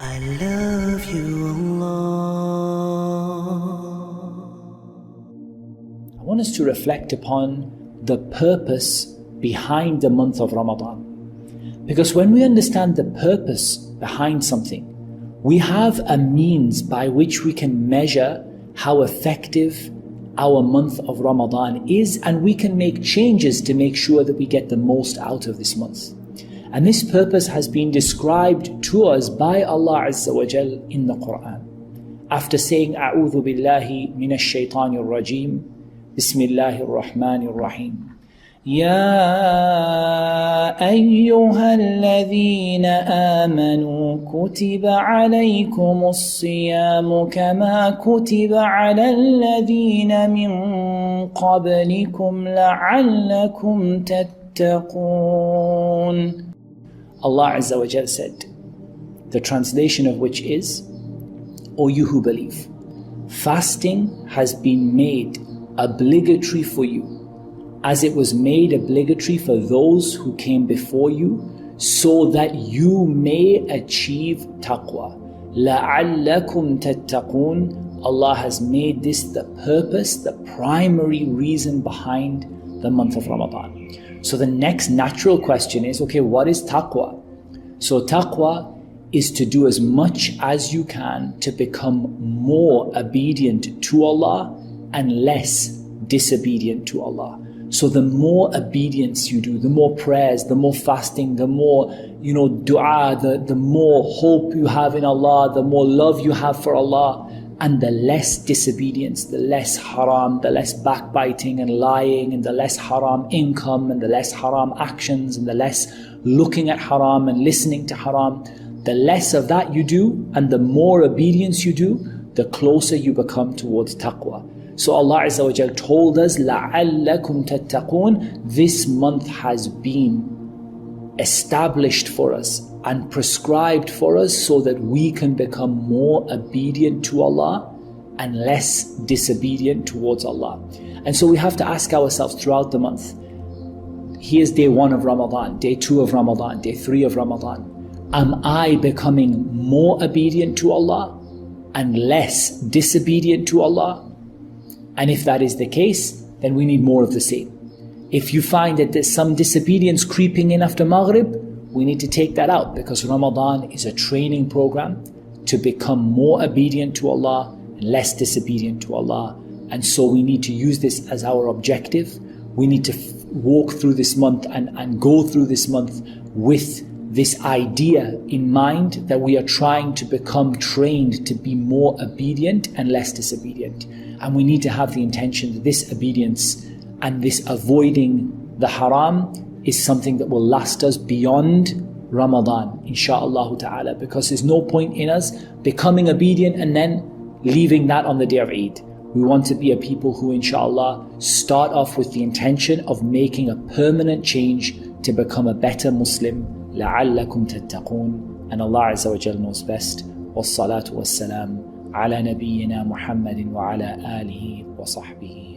I love you, Allah. I want us to reflect upon the purpose behind the month of Ramadan. Because when we understand the purpose behind something, we have a means by which we can measure how effective our month of Ramadan is, and we can make changes to make sure that we get the most out of this month. And this purpose has been described to us by Allah AZZAWAJAL in the Qur'an. After saying, A'udhu billahi minash shaitanir rajim, Bismillahir Rahmanir Rahim. يا أيها الذين آمنوا كتب عليكم الصيام كما كتب على الذين من قبلكم لعلكم تتقون. Allah Azza wa Jal said, the translation of which is, O you who believe, fasting has been made obligatory for you, as it was made obligatory for those who came before you, so that you may achieve taqwa. لَعَلَّكُمْ تَتَّقُونَ. Allah has made this the purpose, the primary reason behind the month of Ramadan. So the next natural question is, okay, what is taqwa? So taqwa is to do as much as you can to become more obedient to Allah and less disobedient to Allah. So the more obedience you do, the more prayers, the more fasting, the more dua, the more hope you have in Allah, the more love you have for Allah, and the less disobedience, the less haram, the less backbiting and lying, and the less haram income, and the less haram actions, and the less looking at haram and listening to haram. The less of that you do, and the more obedience you do, the closer you become towards taqwa. So Allah Azza wa Jal told us, لَعَلَّكُمْ تَتَّقُونَ. This month has been established for us and prescribed for us so that we can become more obedient to Allah and less disobedient towards Allah. And so we have to ask ourselves throughout the month, here's day 1 of Ramadan, day 2 of Ramadan, day 3 of Ramadan. Am I becoming more obedient to Allah and less disobedient to Allah? And if that is the case, then we need more of the same. If you find that there's some disobedience creeping in after Maghrib, we need to take that out, because Ramadan is a training program to become more obedient to Allah and less disobedient to Allah. And so we need to use this as our objective. We need to walk through this month and go through this month with this idea in mind that we are trying to become trained to be more obedient and less disobedient. And we need to have the intention that this obedience and this avoiding the haram is something that will last us beyond Ramadan, insha'Allah ta'ala, because there's no point in us becoming obedient and then leaving that on the day of Eid. We want to be a people who, insha'Allah, start off with the intention of making a permanent change to become a better Muslim. لَعَلَّكُمْ تَتَّقُونَ. And Allah Azza wa Jal knows best. وَالصَّلَاةُ وَالسَّلَامُ عَلَى نَبِيِّنَا مُحَمَّدٍ وَعَلَى آلِهِ وَصَحْبِهِ.